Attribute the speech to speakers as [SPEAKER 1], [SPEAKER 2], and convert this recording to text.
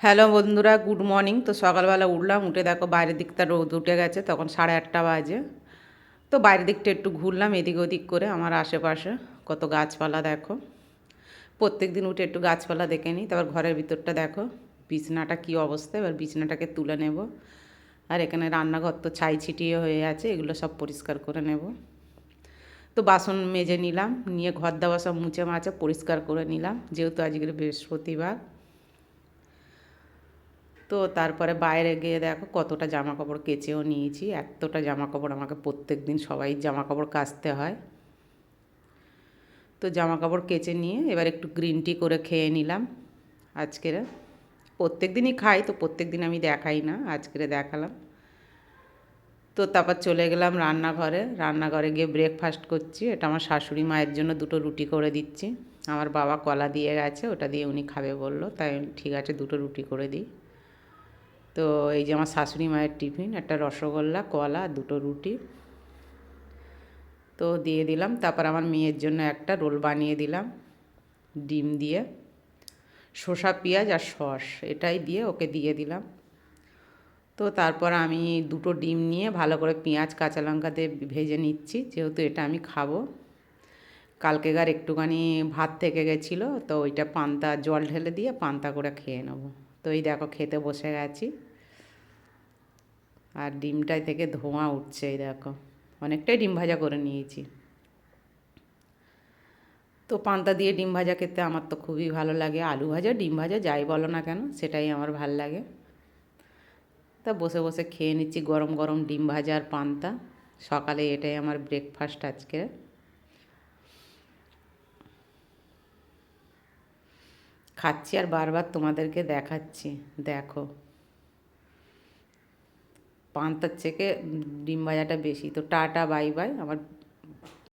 [SPEAKER 1] Hello বন্ধুরা, good morning. তো সকালবেলা উঠলাম, উঠে দেখো বাইরের দিকটা রোদ উঠে গেছে, তখন 8:30 বাজে। তো বাইরের দিকটা একটু ঘুরলাম এদিক ওদিক করে। আমার আশেপাশে কত গাছপালা দেখো। প্রত্যেক দিন উঠে একটু গাছপালা দেখে নিই। তারপর ঘরের ভিতরটা দেখো, বিছনাটা কী অবস্থা। এবার বিছনাটাকে তুলে নেব। আর এখানে রান্নাঘর তো ছাই ছিটিয়ে হয়ে আছে, এগুলো সব পরিষ্কার করে নেব। তো বাসন মেজে নিলাম, নিয়ে ঘর দাওয়া সব মুছে মাছে পরিষ্কার করে নিলাম, যেহেতু আজকের বৃহস্পতিবার। তো তারপরে বাইরে গিয়ে দেখো কতটা জামা কাপড় কেচেও নিয়েছি। এতটা জামা কাপড় আমাকে প্রত্যেক দিন সবাই জামা কাপড় কাচতে হয়। তো জামা কাপড় কেচে নিয়ে এবার একটু গ্রিন টি করে খেয়ে নিলাম আজকের। প্রত্যেক দিনই খাই, তো প্রত্যেক দিন আমি দেখাই না, আজকের দেখালাম। তো তারপর চলে গেলাম রান্নাঘরে। রান্নাঘরে গিয়ে ব্রেকফাস্ট করছি। এটা আমার শাশুড়ি মায়ের জন্য দুটো রুটি করে দিচ্ছি। আমার বাবা কলা দিয়ে গেছে, ওটা দিয়ে উনি খাবে বললো, তাই ঠিক আছে দুটো রুটি করে দিই। তো এই যে আমার শাশুড়ি মায়ের টিফিন, একটা রসগোল্লা, কলা, দুটো রুটি তো দিয়ে দিলাম। তারপর আমার মেয়ের জন্য একটা রোল বানিয়ে দিলাম ডিম দিয়ে, শসা পেঁয়াজ আর সস এটাই দিয়ে ওকে দিয়ে দিলাম। তো তারপর আমি দুটো ডিম নিয়ে ভালো করে পেঁয়াজ কাঁচা লঙ্কা দিয়ে ভেজে নিচ্ছি, যেহেতু এটা আমি খাবো। কালকেকার একটুখানি ভাত থেকে গেছিলো, তো ওইটা পান্তা জল ঢেলে দিয়ে পান্তা করে খেয়ে নেবো। তো এই দেখো খেতে বসে গেছি। আর ডিমটাই থেকে ধোঁয়া উঠছে, এই দেখো অনেকটাই ডিম ভাজা করে নিয়েছি। তো পান্তা দিয়ে ডিম ভাজা খেতে আমার তো খুবই ভালো লাগে। আলু ভাজা, ডিম ভাজা যাই বলো না কেন, সেটাই আমার ভাল লাগে। তা বসে বসে খেয়ে নিচ্ছি গরম গরম ডিম ভাজা আর পান্তা। সকালে এটাই আমার ব্রেকফাস্ট আজকে। খাচ্ছি আর বারবার তোমাদেরকে দেখাচ্ছি, দেখো। পান্তার থেকে ডিম ভাজাটা বেশি। তো টাটা, বাই বাই। আমার